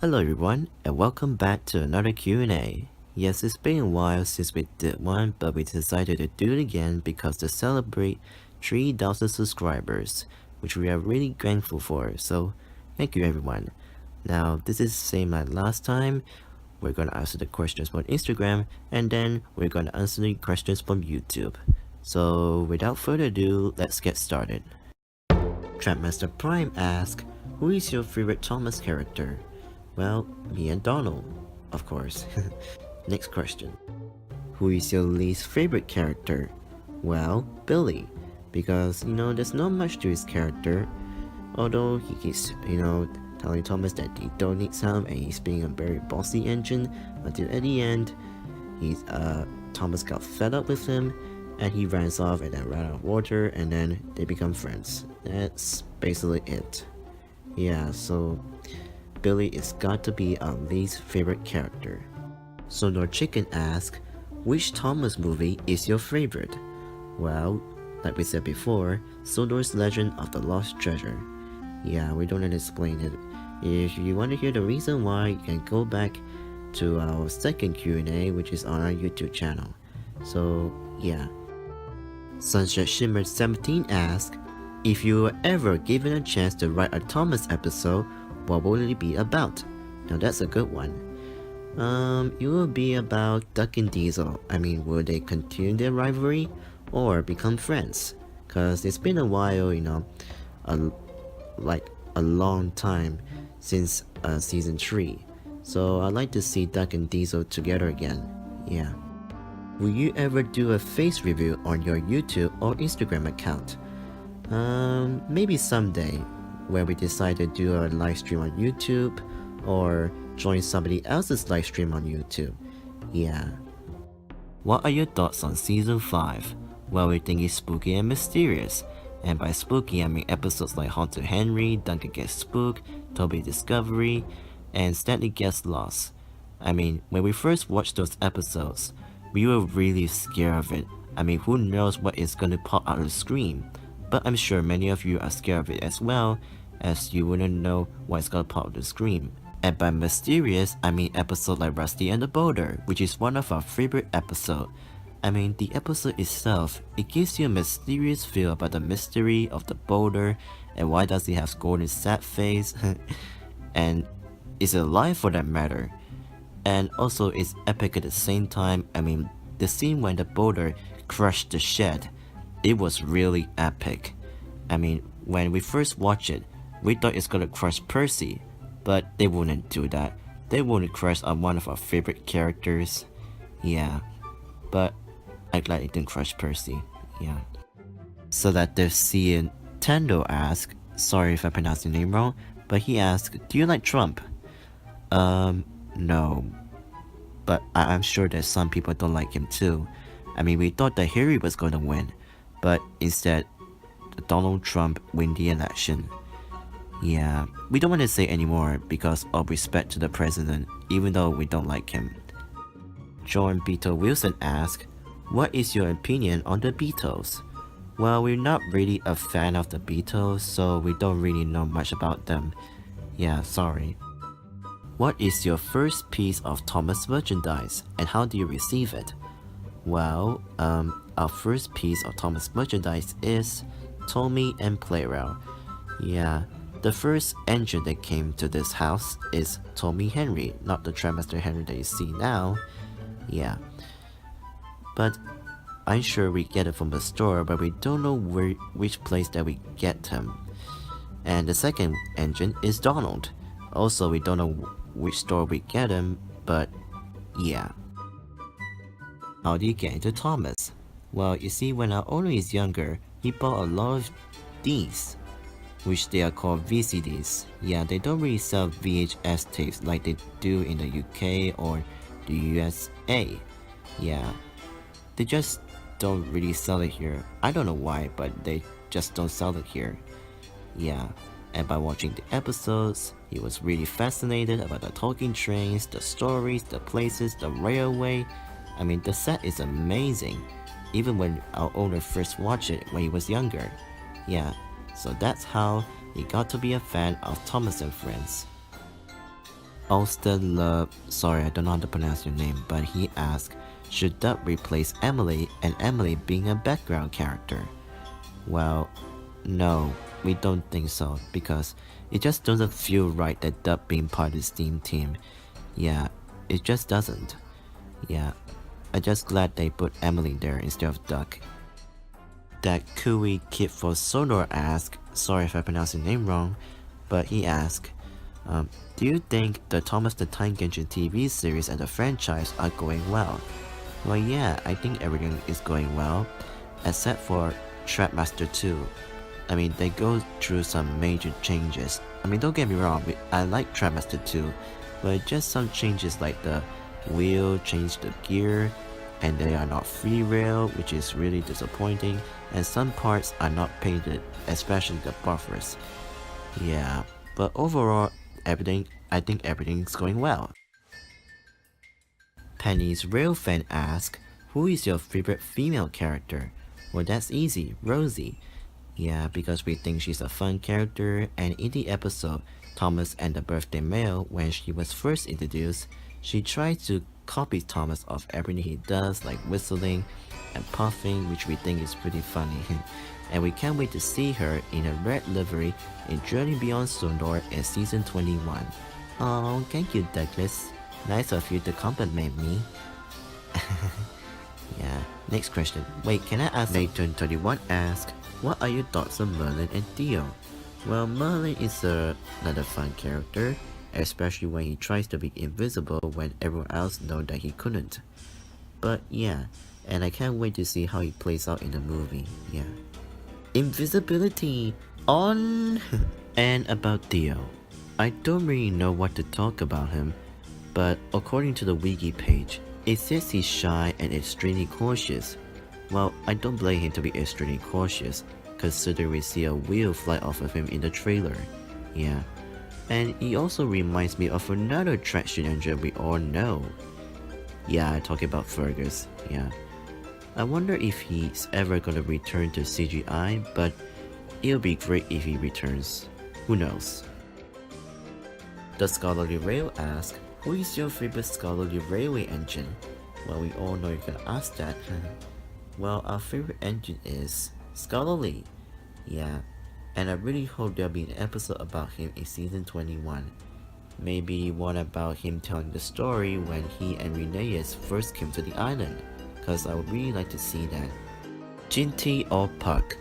Hello everyone, and welcome back to another Q&A. Yes, it's been a while since we did one, but we decided to do it again because to celebrate 3,000 subscribers, which we are really grateful for, so thank you everyone. Now, this is the same like last time. We're gonna answer the questions from Instagram, and then we're gonna answer the questions from YouTube. So, without further ado, let's get started. Trapmaster Prime asks, who is your favorite Thomas character? Well, me and Donald, of course. Next question. Who is your least favorite character? Well, Billy. Because, there's not much to his character. Although he keeps, telling Thomas that he don't need some and he's being a very bossy engine until at the end, Thomas got fed up with him and he runs off and then ran out of water and then they become friends. That's basically it. Yeah, so Billy is got to be our least favorite character. Sonor Chicken asks, which Thomas movie is your favorite? Well, like we said before, Sonor's Legend of the Lost Treasure. Yeah, we don't need to explain it. If you want to hear the reason why, you can go back to our second Q&A, which is on our YouTube channel. So, yeah. Sunset Shimmer 17 asks, if you were ever given a chance to write a Thomas episode, what will it be about? Now that's a good one. It will be about Duck and Diesel. I mean, will they continue their rivalry or become friends? Cause it's been a while, a long time since season 3. So I'd like to see Duck and Diesel together again. Yeah. Will you ever do a face review on your YouTube or Instagram account? Maybe someday, where we decide to do a live stream on YouTube or join somebody else's live stream on YouTube. Yeah. What are your thoughts on season 5? Well, we think it's spooky and mysterious. And by spooky, I mean episodes like Haunted Henry, Duncan Gets Spooked, Toby Discovery, and Stanley Gets Lost. I mean, when we first watched those episodes, we were really scared of it. I mean, who knows what is gonna pop out of the screen? But I'm sure many of you are scared of it as well, as you wouldn't know what's gonna pop out of the screen. And by mysterious, I mean episode like Rusty and the Boulder, which is one of our favorite episodes. I mean, the episode itself, it gives you a mysterious feel about the mystery of the boulder and why does he have golden sad face and is it alive for that matter. And also it's epic at the same time. I mean, the scene when the boulder crushed the shed, it was really epic. I mean, when we first watched it, we thought it's gonna crush Percy, but they wouldn't do that. They wouldn't crush on one of our favorite characters. Yeah, but I'm glad it didn't crush Percy. Yeah. So that the Cian Tendo asked, sorry if I pronounced your name wrong, but he asked, do you like Trump? No. But I'm sure that some people don't like him too. I mean, we thought that Hillary was gonna win, but instead, Donald Trump win the election. Yeah, we don't want to say anymore because of respect to the president, even though we don't like him. John Beetle Wilson asked, what is your opinion on the Beatles? Well, we're not really a fan of the Beatles, so we don't really know much about them. Yeah, sorry. What is your first piece of Thomas merchandise and how do you receive it? Well, our first piece of Thomas merchandise is Tommy and Playround. Yeah, the first engine that came to this house is Tommy Henry, not the Trapmaster Henry that you see now. Yeah. But I'm sure we get it from the store, but we don't know which place that we get them. And the second engine is Donald. Also, we don't know which store we get him, but yeah. How do you get into Thomas? Well, you see, when our owner is younger, he bought a lot of these, which they are called VCDs. Yeah, they don't really sell VHS tapes like they do in the UK or the USA. Yeah, they just don't really sell it here. I don't know why, but they just don't sell it here. Yeah, and by watching the episodes, he was really fascinated about the talking trains, the stories, the places, the railway. I mean, the set is amazing, even when our owner first watched it when he was younger. Yeah, so that's how he got to be a fan of Thomas and Friends. Ulster sorry, I don't know how to pronounce your name, but he asked, should Doug replace Emily and Emily being a background character? Well, no, we don't think so, because it just doesn't feel right that Doug being part of the Steam team. Yeah, it just doesn't. Yeah, I'm just glad they put Emily there instead of Doug. That Kui Kid for Sodor asked, sorry if I pronounced your name wrong, but he asked, do you think the Thomas the Tank Engine TV series and the franchise are going well? Well, yeah, I think everything is going well, except for Trapmaster 2. I mean, they go through some major changes. I mean, don't get me wrong, I like Trapmaster 2, but just some changes like the wheel changed the gear, and they are not free rail, which is really disappointing, and some parts are not painted, especially the buffers. Yeah, but overall, I think everything's going well. Penny's real fan asks, who is your favorite female character? Well, that's easy, Rosie. Yeah, because we think she's a fun character, and in the episode Thomas and the Birthday Mail, when she was first introduced, she tried to copy Thomas of everything he does, like whistling and puffing, which we think is pretty funny. And we can't wait to see her in a red livery in Journey Beyond Sundor in season 21. Oh, thank you, Douglas. Nice of you to compliment me. Yeah, next question. Wait, can I ask? Nathan31 asked, what are your thoughts on Merlin and Theo? Well, Merlin is another fun character, especially when he tries to be invisible when everyone else knows that he couldn't. But yeah, and I can't wait to see how he plays out in the movie, yeah. Invisibility on! And about Theo, I don't really know what to talk about him, but according to the wiki page, it says he's shy and extremely cautious. Well, I don't blame him to be extremely cautious, considering we see a wheel fly off of him in the trailer. Yeah. And he also reminds me of another attraction engine we all know. Yeah, I'm talking about Fergus, yeah. I wonder if he's ever gonna return to CGI, but it'll be great if he returns. Who knows? The Scholarly Rail asks, who is your favorite Scholarly Railway engine? Well, we all know you're gonna ask that. Well, our favorite engine is Scholarly. Yeah, and I really hope there'll be an episode about him in season 21. Maybe one about him telling the story when he and Rheneas first came to the island, cause I would really like to see that. Ginty or Puck?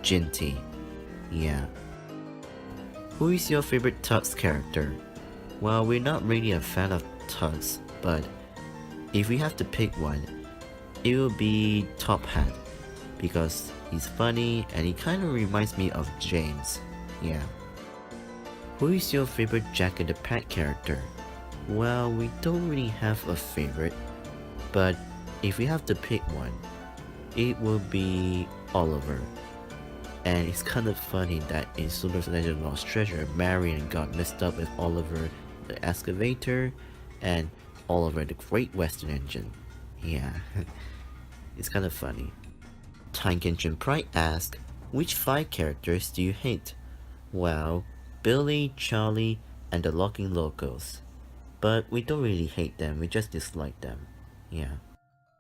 Ginty. Yeah. Who is your favorite Tux character? Well, we're not really a fan of Tux, but if we have to pick one, it will be Top Hat, because he's funny and he kinda reminds me of James. Yeah. Who is your favorite Jack and the Pat character? Well, we don't really have a favorite, but if we have to pick one, it will be Oliver. And it's kind of funny that in Solar's Legend Lost Treasure, Marion got messed up with Oliver the Excavator and Oliver the Great Western Engine. Yeah, it's kind of funny. Tank Engine Pride asked, which 5 characters do you hate? Well, Billy, Charlie, and the Locking Locals. But we don't really hate them, we just dislike them. Yeah.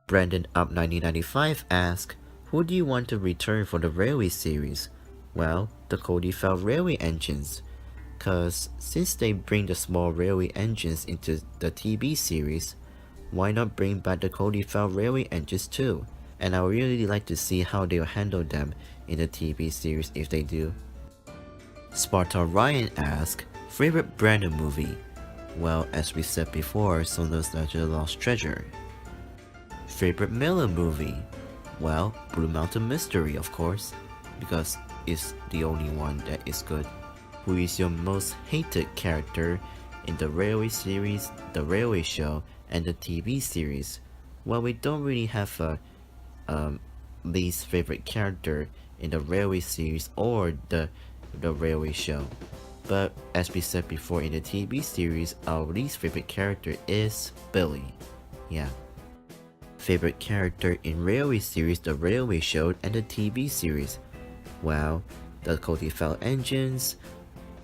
Brandon Up 1995 asked, who do you want to return for the Railway series? Well, the Cody Fell Railway engines. Cause since they bring the small railway engines into the TV series, why not bring back the Cody Fell Railway engines too? And I would really like to see how they'll handle them in the TV series if they do. Sparta Ryan asked, favorite Brandon movie? Well, as we said before, Sono's Legend Lost Treasure. Favorite Miller movie? Well, Blue Mountain Mystery, of course, because it's the only one that is good. Who is your most hated character in the Railway series, the Railway show, and the TV series? Well, we don't really have a least favorite character in the Railway series or the Railway show. But as we said before, in the TV series, our least favorite character is Billy. Yeah. Favorite character in Railway series, the Railway show, and the TV series? Well, the Cody Fell engines,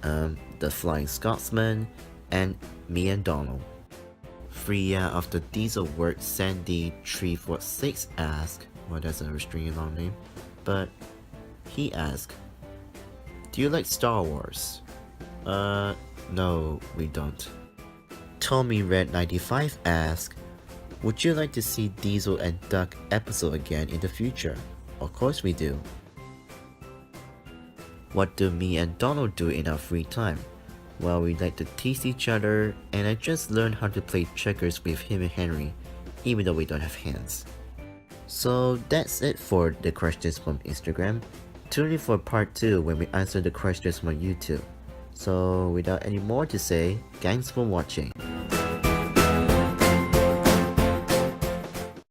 the Flying Scotsman, and me and Donald. Freya of the Diesel Word Sandy346 asked, well, that's a restraining long name, but he asked, do you like Star Wars? No, we don't. Tommy Red 95 asked, would you like to see Diesel and Doug episode again in the future? Of course we do. What do me and Donald do in our free time? Well, we like to tease each other, and I just learned how to play checkers with him and Henry, even though we don't have hands. So that's it for the questions from Instagram. Tune in for part 2 when we answer the questions from YouTube. So without any more to say, thanks for watching.